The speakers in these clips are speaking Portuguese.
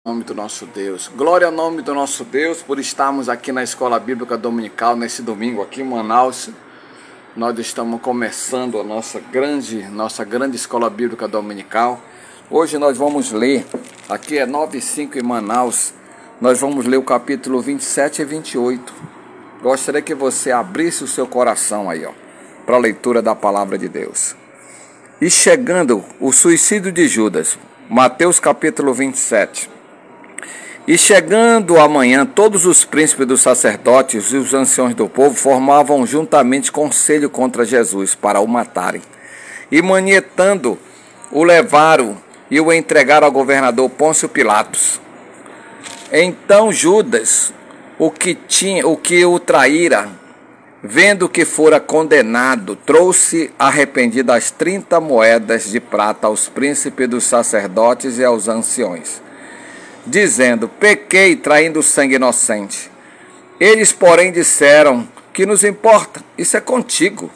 Nome do nosso Deus. Glória ao nome do nosso Deus por estarmos aqui na Escola Bíblica Dominical nesse domingo aqui em Manaus. Nós estamos começando a nossa grande Escola Bíblica Dominical. Hoje nós vamos ler, aqui é 9:05 em Manaus, nós vamos ler o capítulo 27 e 28. Gostaria que você abrisse o seu coração aí, para a leitura da palavra de Deus. E chegando o suicídio de Judas, Mateus capítulo 27. E chegando amanhã, todos os príncipes dos sacerdotes e os anciões do povo formavam juntamente conselho contra Jesus para o matarem. E manietando, o levaram e o entregaram ao governador Pôncio Pilatos. Então Judas, o que o traíra, vendo que fora condenado, trouxe arrependido as 30 moedas de prata aos príncipes dos sacerdotes e aos anciões, dizendo: pequei traindo sangue inocente. Eles, porém, disseram: que nos importa? Isso é contigo.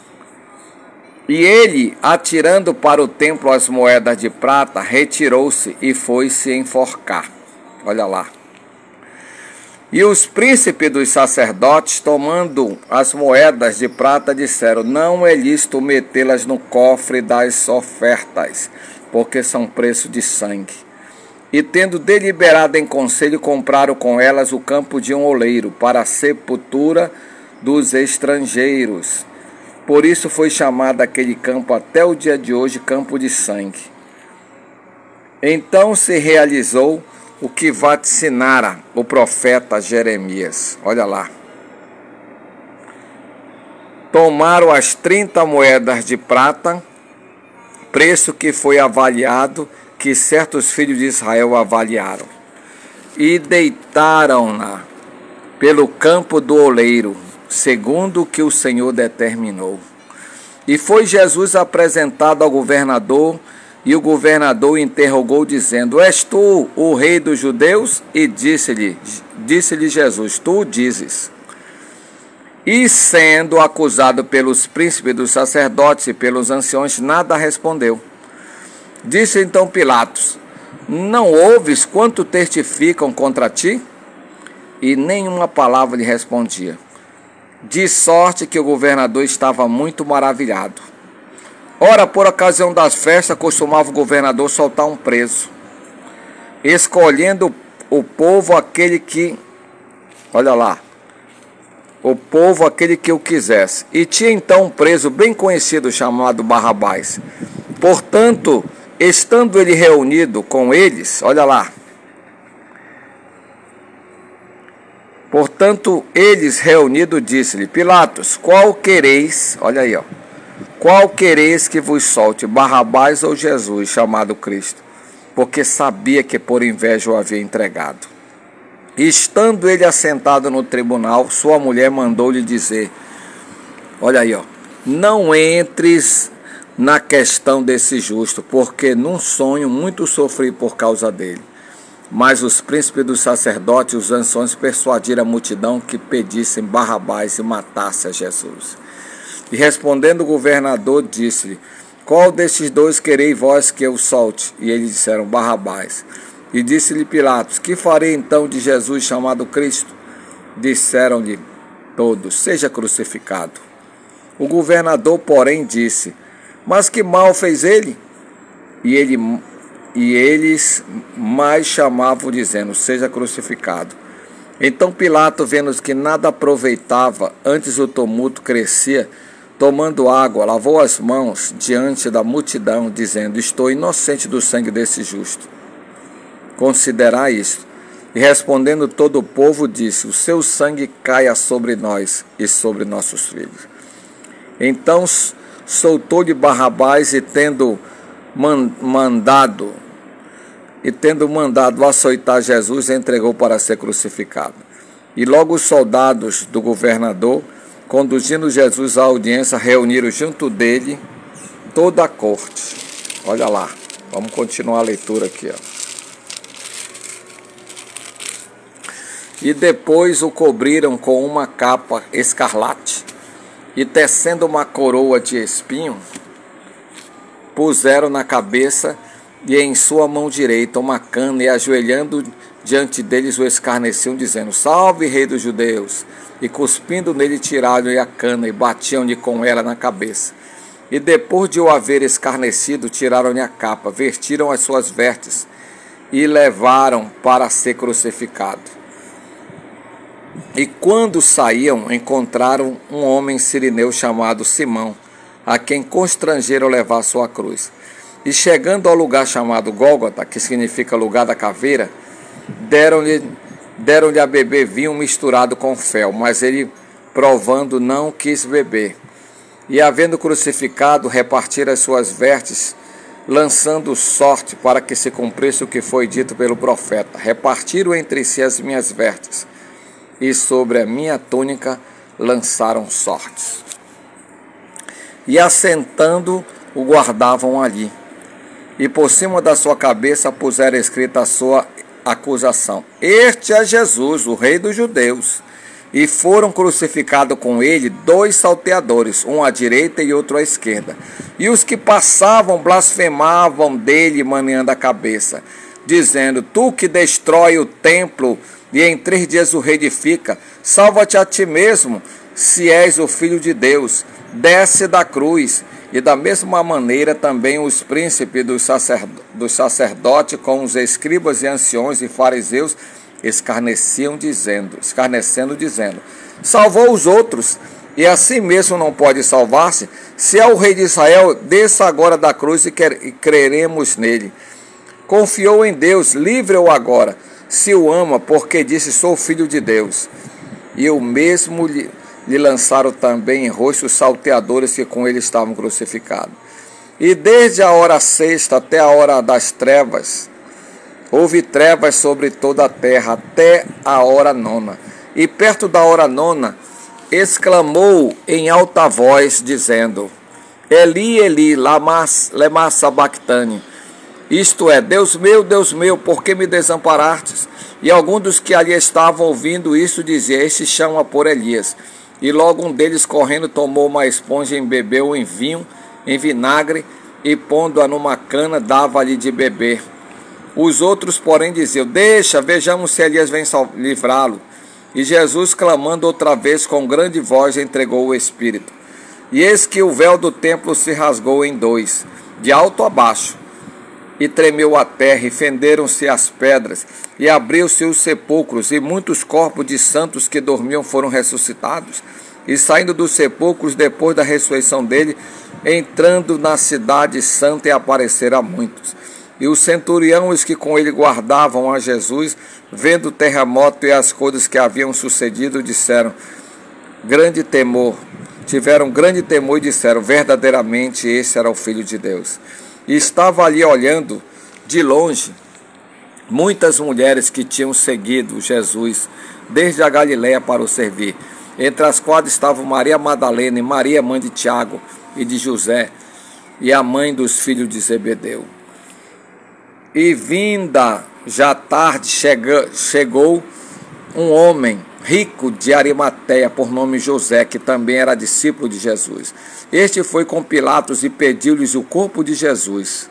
E ele, atirando para o templo as moedas de prata, retirou-se e foi-se enforcar. Olha lá. E os príncipes dos sacerdotes, tomando as moedas de prata, disseram: não é lícito metê-las no cofre das ofertas, porque são preço de sangue. E tendo deliberado em conselho, compraram com elas o campo de um oleiro, para a sepultura dos estrangeiros. Por isso foi chamado aquele campo até o dia de hoje campo de sangue. Então se realizou o que vaticinara o profeta Jeremias. Olha lá. Tomaram as 30 moedas de prata, preço que foi avaliado, que certos filhos de Israel avaliaram, e deitaram-na pelo campo do oleiro, segundo o que o Senhor determinou. E foi Jesus apresentado ao governador, e o governador o interrogou, dizendo: és tu o rei dos judeus? E disse-lhe Jesus: tu o dizes. E sendo acusado pelos príncipes dos sacerdotes e pelos anciões, nada respondeu. Disse então Pilatos: não ouves quanto testificam contra ti? E nenhuma palavra lhe respondia. De sorte que o governador estava muito maravilhado. Ora, por ocasião das festas, costumava o governador soltar um preso, escolhendo o povo aquele que, olha lá, o povo aquele que o quisesse. E tinha então um preso bem conhecido chamado Barrabás. Portanto, estando ele reunido com eles, olha lá. Portanto, eles reunidos, disse-lhe: Pilatos, qual quereis, olha aí, qual quereis que vos solte, Barrabás ou Jesus, chamado Cristo? Porque sabia que por inveja o havia entregado. E estando ele assentado no tribunal, sua mulher mandou-lhe dizer: olha aí, não entres na questão desse justo, porque num sonho muito sofri por causa dele. Mas os príncipes dos sacerdotes e os anciões persuadiram a multidão que pedissem Barrabás e matasse a Jesus. E respondendo o governador, disse-lhe: qual destes dois quereis vós que eu solte? E eles disseram: Barrabás. E disse-lhe Pilatos: que farei então de Jesus chamado Cristo? Disseram-lhe todos: seja crucificado. O governador, porém, disse: mas que mal fez ele? E eles mais chamavam, dizendo: seja crucificado. Então Pilatos, vendo que nada aproveitava, antes o tumulto crescia, tomando água, lavou as mãos diante da multidão, dizendo: estou inocente do sangue desse justo. Considerai isto. E respondendo todo o povo, disse: o seu sangue caia sobre nós e sobre nossos filhos. Então soltou-lhe Barrabás, e tendo mandado açoitar Jesus, entregou para ser crucificado. E logo os soldados do governador, conduzindo Jesus à audiência, reuniram junto dele toda a corte. Olha lá, vamos continuar a leitura aqui. E depois o cobriram com uma capa escarlate, e tecendo uma coroa de espinho, puseram na cabeça, e em sua mão direita uma cana, e ajoelhando diante deles o escarneciam, dizendo: Salve, rei dos judeus! E cuspindo nele, tiraram-lhe a cana e batiam-lhe com ela na cabeça. E depois de o haver escarnecido, tiraram-lhe a capa, vestiram as suas vestes e levaram para ser crucificado. E quando saíam, encontraram um homem sirineu chamado Simão, a quem constrangeram levar sua cruz. E chegando ao lugar chamado Gólgota, que significa lugar da caveira, deram-lhe a beber vinho misturado com fel, mas ele, provando, não quis beber. E, havendo crucificado, repartiram as suas vestes, lançando sorte para que se cumprisse o que foi dito pelo profeta: repartiram entre si as minhas vestes, e sobre a minha túnica lançaram sortes. E assentando, o guardavam ali. E por cima da sua cabeça puseram escrita a sua acusação: Este é Jesus, o rei dos judeus. E foram crucificados com ele 2 salteadores, um à direita e outro à esquerda. E os que passavam blasfemavam dele, maneando a cabeça, dizendo: Tu que destrói o templo e em 3 dias o reedifica, salva-te a ti mesmo, se és o Filho de Deus, desce da cruz. E da mesma maneira também os príncipes dos sacerdotes, com os escribas e anciões e fariseus, escarnecendo, dizendo: Salvou os outros, e assim mesmo não pode salvar-se. Se é o rei de Israel, desça agora da cruz e creremos nele. Confiou em Deus, livre-o agora, se o ama, porque disse: Sou filho de Deus. E o mesmo lhe lançaram também em rosto os salteadores que com ele estavam crucificados. E desde a hora 6ª até a hora das trevas, houve trevas sobre toda a terra, até a hora 9ª. E perto da hora 9ª, exclamou em alta voz, dizendo: Eli, Eli, lama sabactani. Isto é: Deus meu, por que me desamparastes? E alguns dos que ali estavam ouvindo isso dizia: Este chama por Elias. E logo um deles, correndo, tomou uma esponja, embebeu em vinho, em vinagre, e pondo-a numa cana, dava-lhe de beber. Os outros, porém, diziam: Deixa, vejamos se Elias vem livrá-lo. E Jesus, clamando outra vez com grande voz, entregou o Espírito. E eis que o véu do templo se rasgou em 2, de alto a baixo, e tremeu a terra, e fenderam-se as pedras, e abriu-se os sepulcros, e muitos corpos de santos que dormiam foram ressuscitados. E saindo dos sepulcros, depois da ressurreição dele, entrando na cidade santa, e apareceram a muitos. E o centurião e os que com ele guardavam a Jesus, vendo o terremoto e as coisas que haviam sucedido, tiveram grande temor e disseram: verdadeiramente esse era o Filho de Deus. E estava ali olhando de longe muitas mulheres que tinham seguido Jesus desde a Galiléia para o servir, entre as quais estavam Maria Madalena e Maria, mãe de Tiago e de José, e a mãe dos filhos de Zebedeu. E vinda já tarde chegou um homem rico de Arimateia, por nome José, que também era discípulo de Jesus. Este foi com Pilatos e pediu-lhes o corpo de Jesus.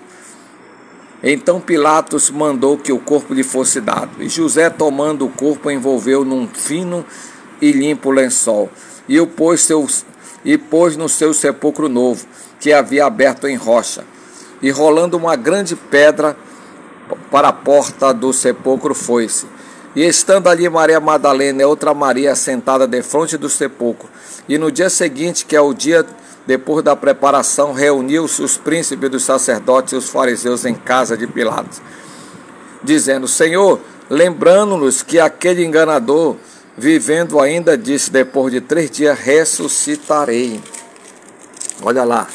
Então Pilatos mandou que o corpo lhe fosse dado. E José, tomando o corpo, envolveu num fino e limpo lençol, e o pôs no seu sepulcro novo, que havia aberto em rocha. E rolando uma grande pedra para a porta do sepulcro, foi-se. E estando ali Maria Madalena e outra Maria sentada defronte do sepulcro. E no dia seguinte, que é o dia depois da preparação, reuniu-se os príncipes dos sacerdotes e os fariseus em casa de Pilatos, dizendo: Senhor, lembrando-nos que aquele enganador, vivendo ainda, disse: depois de 3 dias ressuscitarei. Olha lá.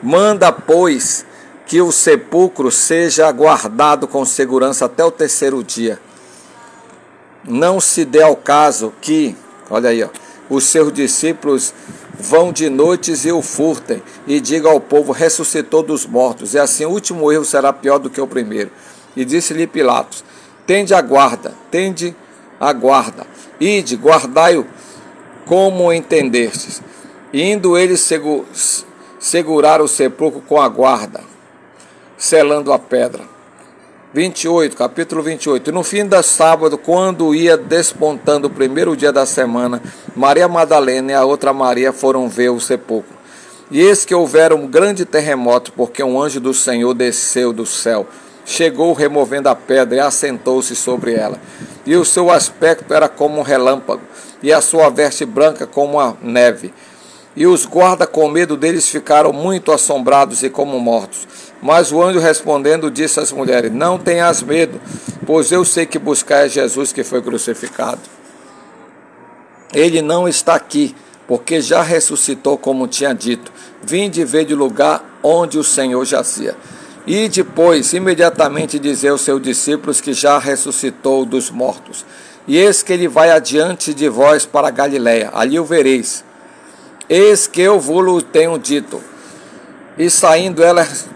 Manda, pois, que o sepulcro seja guardado com segurança até o 3º dia. Não se dê ao caso que, olha aí, os seus discípulos vão de noites e o furtem, e diga ao povo: ressuscitou dos mortos, e assim o último erro será pior do que o primeiro. E disse-lhe Pilatos: tende a guarda, ide, guardai-o como entendestes. Indo eles segurar o sepulcro com a guarda, selando a pedra. 28, capítulo 28. E no fim do sábado, quando ia despontando o primeiro dia da semana, Maria Madalena e a outra Maria foram ver o sepulcro. E eis que houvera um grande terremoto, porque um anjo do Senhor desceu do céu, chegou removendo a pedra e assentou-se sobre ela. E o seu aspecto era como um relâmpago, e a sua veste branca como a neve. E os guardas, com medo deles, ficaram muito assombrados e como mortos. Mas o anjo respondendo disse às mulheres: não tenhas medo, pois eu sei que buscais Jesus que foi crucificado. Ele não está aqui, porque já ressuscitou, como tinha dito. Vinde ver de lugar onde o Senhor jazia. E depois, imediatamente, dizer aos seus discípulos que já ressuscitou dos mortos. E eis que ele vai adiante de vós para a Galiléia, ali o vereis. Eis que eu vos tenho dito. E saindo elas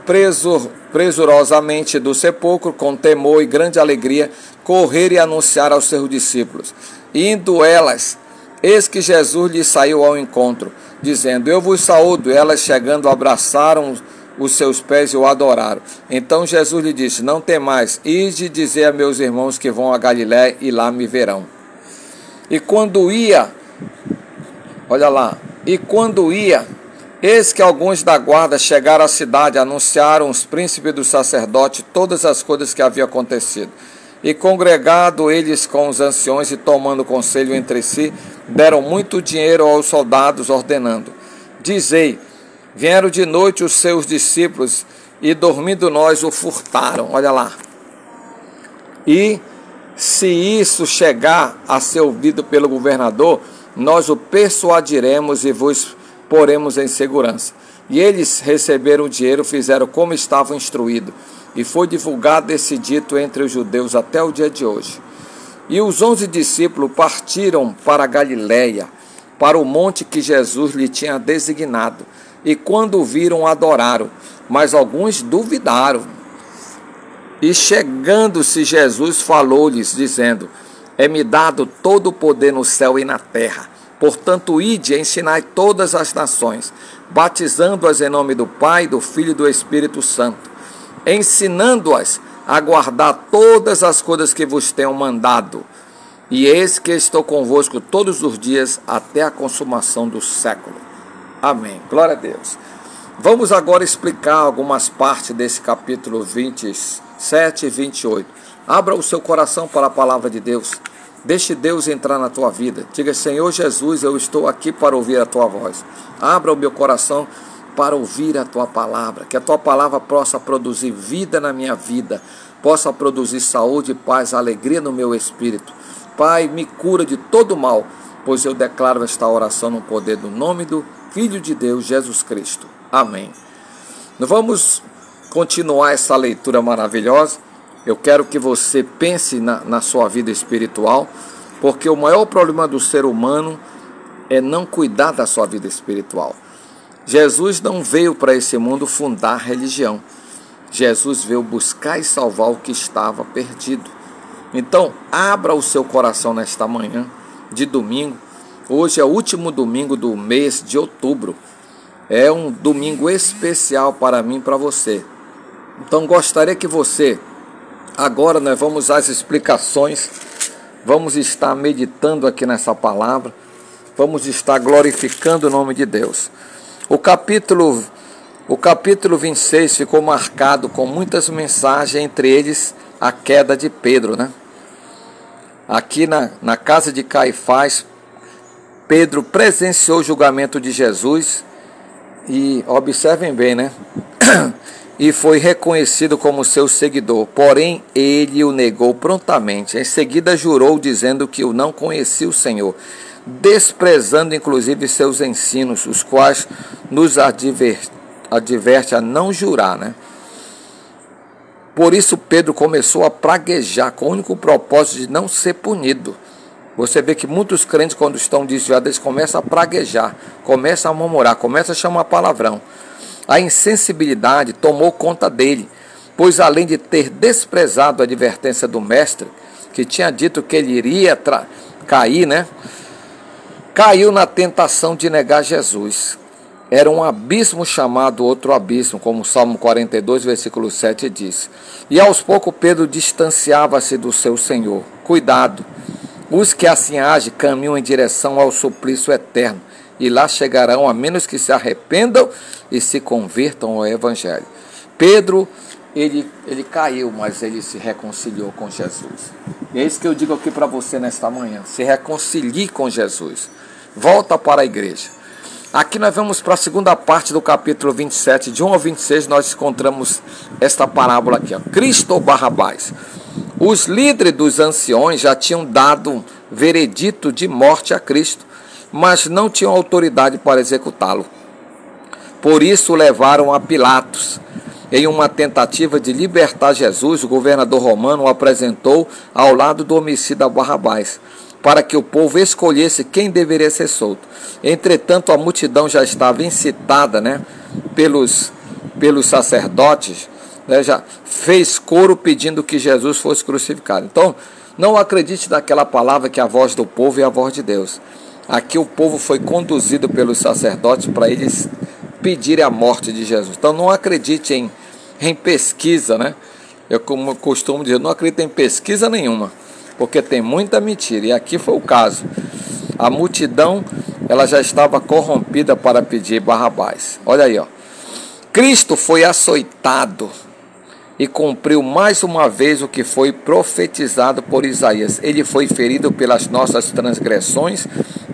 presurosamente do sepulcro, com temor e grande alegria, correram e anunciaram aos seus discípulos. Indo elas, eis que Jesus lhes saiu ao encontro, dizendo: eu vos saúdo. E elas, chegando, abraçaram os seus pés e o adoraram. Então Jesus lhe disse: não temais, ide dizer a meus irmãos que vão a Galiléia e lá me verão. E quando ia, eis que alguns da guarda chegaram à cidade, anunciaram os príncipes dos sacerdotes todas as coisas que haviam acontecido. E congregado eles com os anciões e tomando conselho entre si, deram muito dinheiro aos soldados, ordenando: dizei, vieram de noite os seus discípulos e dormindo nós o furtaram. Olha lá. E se isso chegar a ser ouvido pelo governador, nós o persuadiremos e vos poremos em segurança. E eles receberam o dinheiro, fizeram como estavam instruídos. E foi divulgado esse dito entre os judeus até o dia de hoje. E os 11 discípulos partiram para a Galiléia, para o monte que Jesus lhe tinha designado. E quando o viram, adoraram, mas alguns duvidaram. E chegando-se Jesus, falou-lhes, dizendo: é-me dado todo o poder no céu e na terra. Portanto, ide e ensinai todas as nações, batizando-as em nome do Pai, do Filho e do Espírito Santo, ensinando-as a guardar todas as coisas que vos tenho mandado. E eis que estou convosco todos os dias, até a consumação do século. Amém. Glória a Deus. Vamos agora explicar algumas partes desse capítulo 27 e 28. Abra o seu coração para a palavra de Deus. Deixe Deus entrar na tua vida. Diga: Senhor Jesus, eu estou aqui para ouvir a tua voz. Abra o meu coração para ouvir a tua palavra. Que a tua palavra possa produzir vida na minha vida. Possa produzir saúde, paz, alegria no meu espírito. Pai, me cura de todo mal, pois eu declaro esta oração no poder do nome do Filho de Deus, Jesus Cristo. Amém. Vamos continuar essa leitura maravilhosa. Eu quero que você pense na sua vida espiritual, porque o maior problema do ser humano é não cuidar da sua vida espiritual. Jesus não veio para esse mundo fundar religião. Jesus veio buscar e salvar o que estava perdido. Então, abra o seu coração nesta manhã de domingo. Hoje é o último domingo do mês de outubro. É um domingo especial para mim e para você. Então, gostaria que você... Agora nós vamos às explicações, vamos estar meditando aqui nessa palavra, vamos estar glorificando o nome de Deus. O capítulo 26 ficou marcado com muitas mensagens, entre eles a queda de Pedro, né? Aqui na casa de Caifás, Pedro presenciou o julgamento de Jesus e, observem bem, né? E foi reconhecido como seu seguidor, porém ele o negou prontamente. Em seguida jurou, dizendo que o não conhecia o Senhor, desprezando inclusive seus ensinos, os quais nos adverte a não jurar, né? Por isso Pedro começou a praguejar, com o único propósito de não ser punido. Você vê que muitos crentes, quando estão desviados, eles começam a praguejar, começam a murmurar, começam a chamar palavrão. A insensibilidade tomou conta dele, pois além de ter desprezado a advertência do mestre, que tinha dito que ele iria cair, né? Caiu na tentação de negar Jesus. era um abismo chamado outro abismo, como o Salmo 42, versículo 7 diz. E aos poucos Pedro distanciava-se do seu Senhor. Cuidado, os que assim agem caminham em direção ao suplício eterno, e lá chegarão a menos que se arrependam e se convertam ao Evangelho. Pedro, ele caiu, mas ele se reconciliou com Jesus. E é isso que eu digo aqui para você nesta manhã. Se reconcilie com Jesus. Volta para a igreja. Aqui nós vamos para a segunda parte do capítulo 27, de 1 ao 26, nós encontramos esta parábola aqui, ó. Cristo ou Barrabás? Os líderes dos anciões já tinham dado veredito de morte a Cristo, mas não tinham autoridade para executá-lo. Por isso o levaram a Pilatos. Em uma tentativa de libertar Jesus, o governador romano o apresentou ao lado do homicida Barrabás, para que o povo escolhesse quem deveria ser solto. Entretanto, a multidão já estava incitada, pelos sacerdotes, já fez coro pedindo que Jesus fosse crucificado. Então, não acredite naquela palavra que a voz do povo é a voz de Deus. Aqui o povo foi conduzido pelos sacerdotes para eles pedirem a morte de Jesus. Então, não acredite em pesquisa, Eu costumo dizer, não acredito em pesquisa nenhuma, porque tem muita mentira, e aqui foi o caso. A multidão, ela já estava corrompida para pedir Barrabás. Olha aí, ó. Cristo foi açoitado e cumpriu mais uma vez o que foi profetizado por Isaías. Ele foi ferido pelas nossas transgressões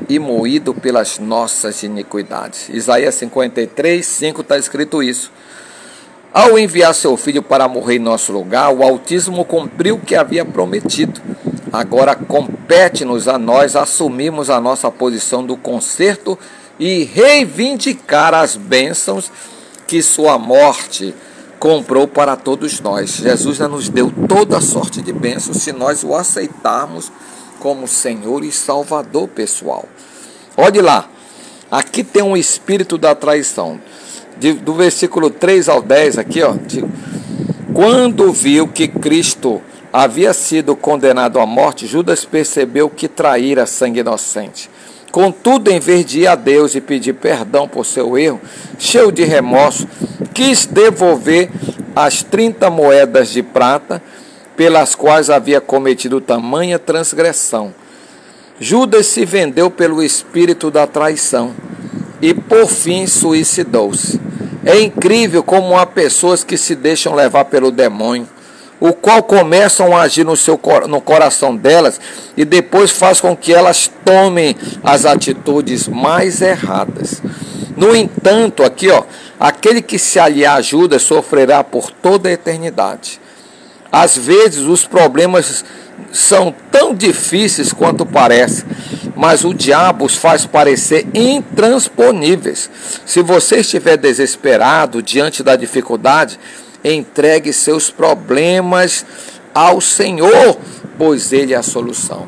e moído pelas nossas iniquidades. Isaías 53, 5 está escrito isso. Ao enviar seu filho para morrer em nosso lugar, o Altíssimo cumpriu o que havia prometido. Agora compete-nos a nós assumirmos a nossa posição do conserto e reivindicar as bênçãos que sua morte comprou para todos nós. Jesus já nos deu toda a sorte de bênçãos se nós o aceitarmos como Senhor e Salvador pessoal. Olhe lá, aqui tem um espírito da traição. Do versículo 3 ao 10 aqui, ó, quando viu que Cristo havia sido condenado à morte, Judas percebeu que traíra sangue inocente. Contudo, em vez de ir a Deus e pedir perdão por seu erro, cheio de remorso, quis devolver as 30 moedas de prata pelas quais havia cometido tamanha transgressão. Judas se vendeu pelo espírito da traição e por fim suicidou-se. É incrível como há pessoas que se deixam levar pelo demônio, o qual começam a agir no coração delas e depois faz com que elas tomem as atitudes mais erradas. No entanto, aqui, ó, aquele que se aliar a Judas sofrerá por toda a eternidade. Às vezes os problemas são tão difíceis quanto parece, mas o diabo os faz parecer intransponíveis. Se você estiver desesperado diante da dificuldade, entregue seus problemas ao Senhor, pois Ele é a solução.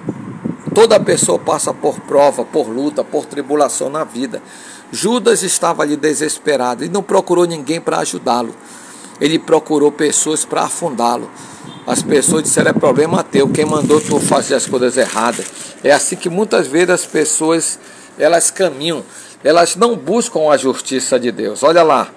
Toda pessoa passa por prova, por luta, por tribulação na vida. Judas estava ali desesperado e não procurou ninguém para ajudá-lo. Ele procurou pessoas para afundá-lo. As pessoas disseram, é problema teu, quem mandou tu fazer as coisas erradas. É assim que muitas vezes as pessoas, elas caminham, elas não buscam a justiça de Deus. Olha lá,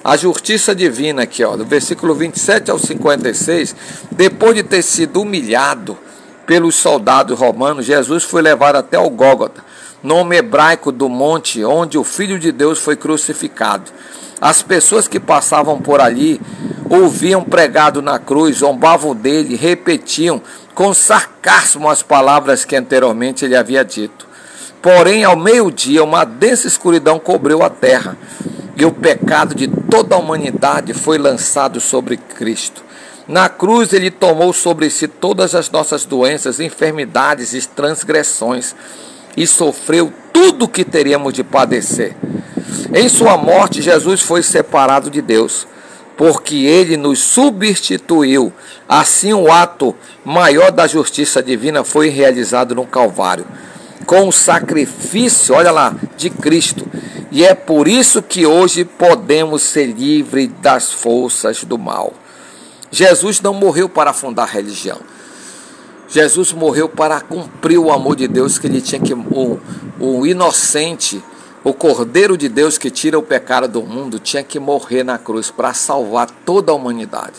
a justiça divina aqui, ó, do versículo 27 ao 56, depois de ter sido humilhado pelos soldados romanos, Jesus foi levado até o Gólgota, nome hebraico do monte onde o Filho de Deus foi crucificado. As pessoas que passavam por ali ouviam pregado na cruz, zombavam dele, repetiam com sarcasmo as palavras que anteriormente ele havia dito. Porém, ao meio-dia, uma densa escuridão cobriu a terra e o pecado de toda a humanidade foi lançado sobre Cristo. Na cruz ele tomou sobre si todas as nossas doenças, enfermidades e transgressões e sofreu tudo o que teríamos de padecer. Em sua morte, Jesus foi separado de Deus, porque ele nos substituiu. Assim, o ato maior da justiça divina foi realizado no Calvário, com o sacrifício, olha lá, de Cristo. E é por isso que hoje podemos ser livres das forças do mal. Jesus não morreu para fundar a religião. Jesus morreu para cumprir o amor de Deus que ele tinha que o inocente O Cordeiro de Deus que tira o pecado do mundo tinha que morrer na cruz para salvar toda a humanidade.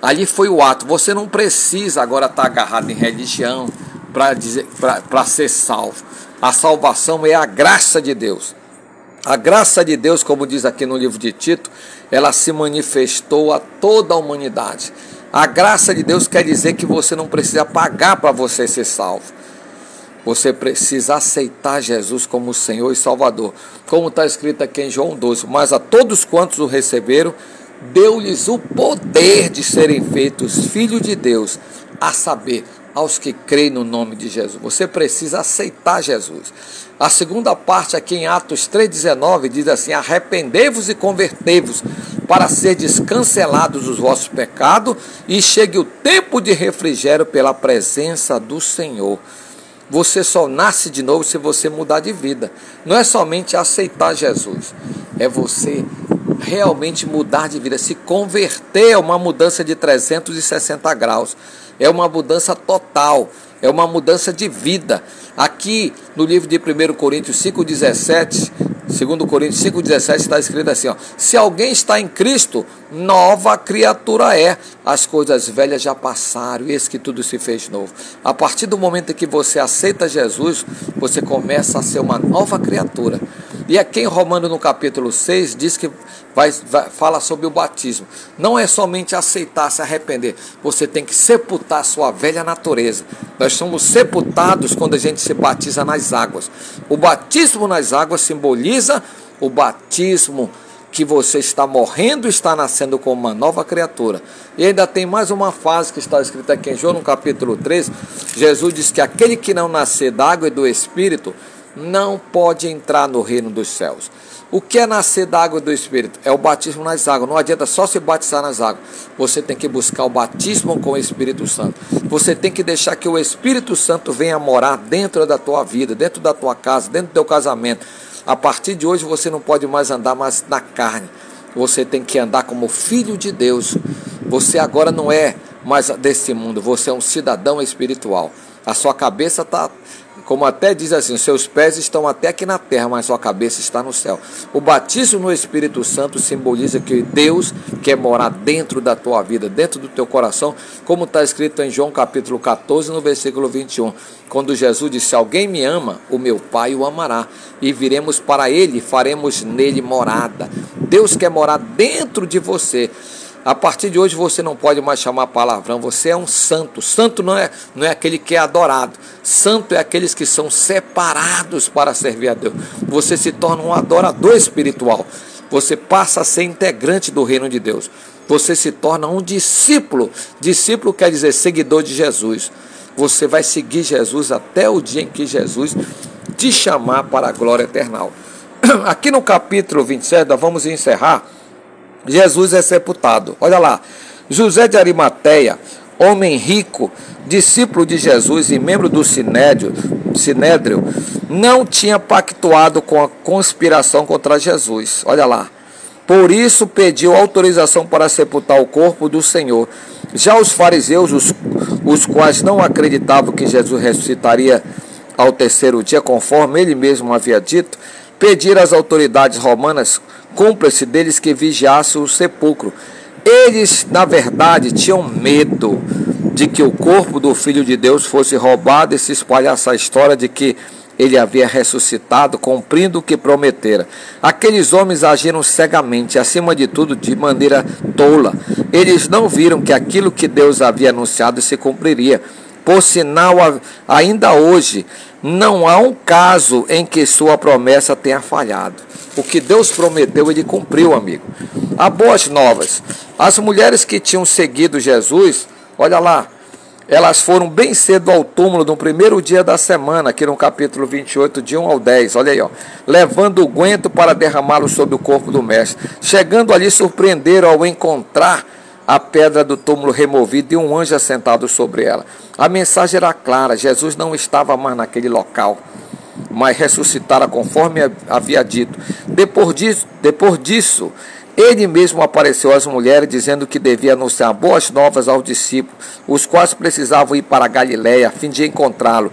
Ali foi o ato. Você não precisa agora estar agarrado em religião para ser salvo. A salvação é a graça de Deus. A graça de Deus, como diz aqui no livro de Tito, ela se manifestou a toda a humanidade. A graça de Deus quer dizer que você não precisa pagar para você ser salvo. Você precisa aceitar Jesus como Senhor e Salvador. Como está escrito aqui em João 12. Mas a todos quantos o receberam, deu-lhes o poder de serem feitos filhos de Deus, a saber, aos que creem no nome de Jesus. Você precisa aceitar Jesus. A segunda parte aqui em Atos 3,19 diz assim: arrependei-vos e convertei-vos, para serdes cancelados os vossos pecados, e chegue o tempo de refrigério pela presença do Senhor. Você só nasce de novo se você mudar de vida. Não é somente aceitar Jesus, é você realmente mudar de vida, se converter. É uma mudança de 360 graus, é uma mudança total, é uma mudança de vida. Aqui no livro de 1 Coríntios 5,17, 2 Coríntios 5,17 está escrito assim, ó: se alguém está em Cristo, nova criatura é, as coisas velhas já passaram, e eis que tudo se fez novo. A partir do momento em que você aceita Jesus, você começa a ser uma nova criatura. E aqui em Romanos, no capítulo 6, diz que fala sobre o batismo. Não é somente aceitar, se arrepender. Você tem que sepultar a sua velha natureza. Nós somos sepultados quando a gente se batiza nas águas. O batismo nas águas simboliza o batismo que você está morrendo e está nascendo como uma nova criatura. E ainda tem mais uma fase que está escrita aqui em João, no capítulo 3. Jesus diz que aquele que não nascer da água e do Espírito não pode entrar no reino dos céus. O que é nascer da água e do Espírito? É o batismo nas águas. Não adianta só se batizar nas águas. Você tem que buscar o batismo com o Espírito Santo. Você tem que deixar que o Espírito Santo venha morar dentro da tua vida, dentro da tua casa, dentro do teu casamento. A partir de hoje você não pode mais andar mais na carne. Você tem que andar como filho de Deus. Você agora não é mais desse mundo. Você é um cidadão espiritual. A sua cabeça está, como até diz assim, os seus pés estão até aqui na terra, mas sua cabeça está no céu. O batismo no Espírito Santo simboliza que Deus quer morar dentro da tua vida, dentro do teu coração, como está escrito em João capítulo 14, no versículo 21. Quando Jesus disse: alguém me ama, o meu Pai o amará, e viremos para ele e faremos nele morada. Deus quer morar dentro de você. A partir de hoje você não pode mais chamar palavrão, você é um santo. Santo não é aquele que é adorado. Santo é aqueles que são separados para servir a Deus. Você se torna um adorador espiritual. Você passa a ser integrante do reino de Deus. Você se torna um discípulo. Discípulo quer dizer seguidor de Jesus. Você vai seguir Jesus até o dia em que Jesus te chamar para a glória eterna. Aqui no capítulo 27, nós vamos encerrar. Jesus é sepultado. Olha lá, José de Arimateia, homem rico, discípulo de Jesus e membro do Sinédrio, não tinha pactuado com a conspiração contra Jesus. Olha lá. Por isso pediu autorização para sepultar o corpo do Senhor. Já os fariseus, os quais não acreditavam que Jesus ressuscitaria ao terceiro dia, conforme ele mesmo havia dito, pediram às autoridades romanas cúmplice deles que vigiassem o sepulcro. Eles, na verdade, tinham medo de que o corpo do Filho de Deus fosse roubado e se espalhasse a história de que ele havia ressuscitado, cumprindo o que prometera. Aqueles homens agiram cegamente, acima de tudo, de maneira tola. Eles não viram que aquilo que Deus havia anunciado se cumpriria. Por sinal, ainda hoje, não há um caso em que sua promessa tenha falhado. O que Deus prometeu, ele cumpriu, amigo. Há boas novas. As mulheres que tinham seguido Jesus, olha lá, elas foram bem cedo ao túmulo no primeiro dia da semana, aqui no capítulo 28, de 1 ao 10, olha aí, ó, levando o guento para derramá-lo sobre o corpo do mestre. Chegando ali, surpreenderam ao encontrar a pedra do túmulo removida e um anjo assentado sobre ela. A mensagem era clara: Jesus não estava mais naquele local, mas ressuscitara conforme havia dito. Depois disso, ele mesmo apareceu às mulheres, dizendo que devia anunciar boas novas aos discípulos, os quais precisavam ir para a Galiléia, a fim de encontrá-lo.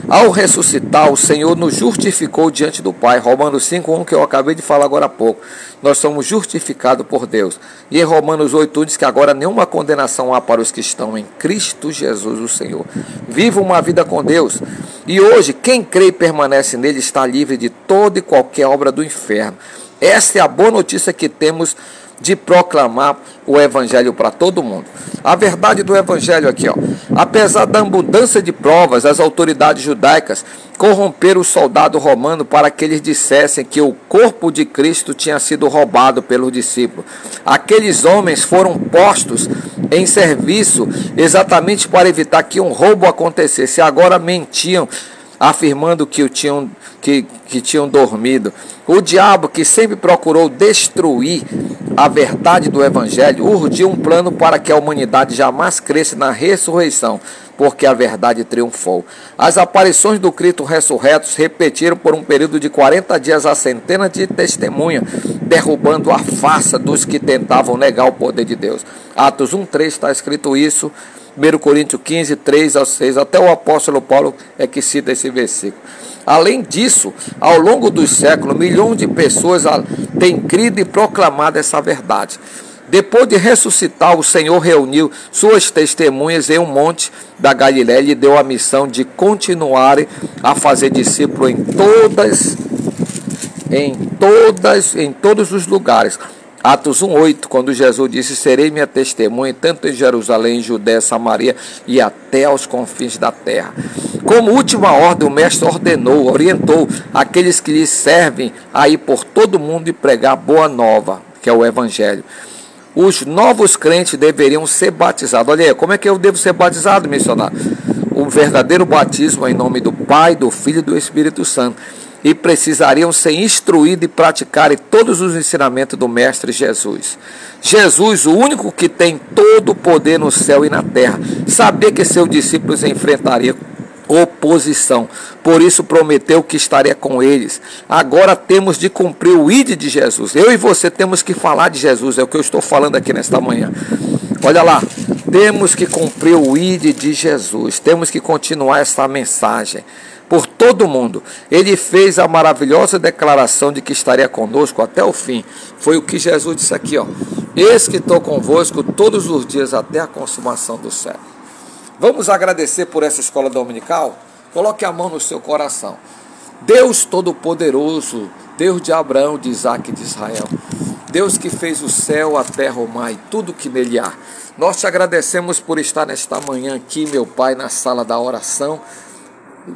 Ao ressuscitar, o Senhor nos justificou diante do Pai. Romanos 5:1, que eu acabei de falar agora há pouco. Nós somos justificados por Deus. E em Romanos 8 diz que agora nenhuma condenação há para os que estão em Cristo Jesus, o Senhor. Viva uma vida com Deus. E hoje, quem crê e permanece nele está livre de toda e qualquer obra do inferno. Esta é a boa notícia que temos de proclamar o Evangelho para todo mundo. A verdade do Evangelho aqui, ó. Apesar da abundância de provas, as autoridades judaicas corromperam o soldado romano para que eles dissessem que o corpo de Cristo tinha sido roubado pelos discípulos. Aqueles homens foram postos em serviço exatamente para evitar que um roubo acontecesse. Agora mentiam, afirmando que tinham dormido. O diabo, que sempre procurou destruir a verdade do Evangelho, urdiu um plano para que a humanidade jamais cresça na ressurreição, porque a verdade triunfou. As aparições do Cristo ressurreto se repetiram por um período de 40 dias a centenas de testemunhas, derrubando a farsa dos que tentavam negar o poder de Deus. Atos 1:3 está escrito isso. 1 Coríntios 15, 3-6, até o apóstolo Paulo é que cita esse versículo. Além disso, ao longo dos séculos, milhões de pessoas têm crido e proclamado essa verdade. Depois de ressuscitar, o Senhor reuniu suas testemunhas em um monte da Galiléia e lhe deu a missão de continuarem a fazer discípulos em todos os lugares. Atos 1:8, quando Jesus disse: serei minha testemunha tanto em Jerusalém, Judéia, Samaria e até aos confins da terra. Como última ordem, o mestre orientou aqueles que lhe servem a ir por todo o mundo e pregar a boa nova, que é o Evangelho. Os novos crentes deveriam ser batizados. Olha aí, como é que eu devo ser batizado, missionário? O verdadeiro batismo é em nome do Pai, do Filho e do Espírito Santo. E precisariam ser instruídos e praticarem todos os ensinamentos do Mestre Jesus. Jesus, o único que tem todo o poder no céu e na terra, sabia que seus discípulos enfrentariam oposição, por isso prometeu que estaria com eles. Agora temos de cumprir o ID de Jesus. Eu e você temos que falar de Jesus, é o que eu estou falando aqui nesta manhã. Olha lá, temos que cumprir o ID de Jesus, temos que continuar essa mensagem por todo mundo. Ele fez a maravilhosa declaração de que estaria conosco até o fim. Foi o que Jesus disse aqui, ó: eis que estou convosco todos os dias até a consumação do século. Vamos agradecer por essa escola dominical? Coloque a mão no seu coração. Deus Todo-Poderoso, Deus de Abraão, de Isaac e de Israel, Deus que fez o céu, a terra, o mar e tudo que nele há, nós te agradecemos por estar nesta manhã aqui, meu Pai, na sala da oração,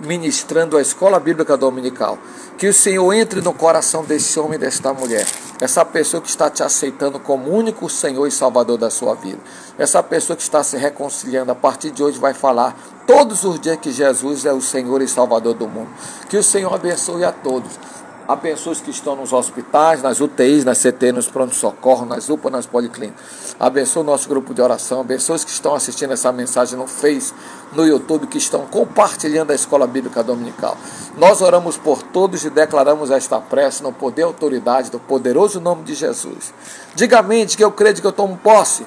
ministrando a escola bíblica dominical. Que o Senhor entre no coração desse homem e desta mulher, essa pessoa que está te aceitando como único Senhor e Salvador da sua vida, essa pessoa que está se reconciliando, a partir de hoje vai falar todos os dias que Jesus é o Senhor e Salvador do mundo. Que o Senhor abençoe a todos. Abençoe os que estão nos hospitais, nas UTIs, nas CT, nos pronto-socorro, nas UPA, nas policlínicas. Abençoe o nosso grupo de oração. Abençoe os que estão assistindo essa mensagem no Face, no YouTube, que estão compartilhando a escola bíblica dominical. Nós oramos por todos e declaramos esta prece no poder e autoridade do poderoso nome de Jesus. Diga amém, que eu creio, que eu tomo posse.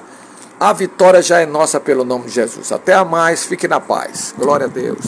A vitória já é nossa pelo nome de Jesus. Até a mais, fique na paz. Glória a Deus.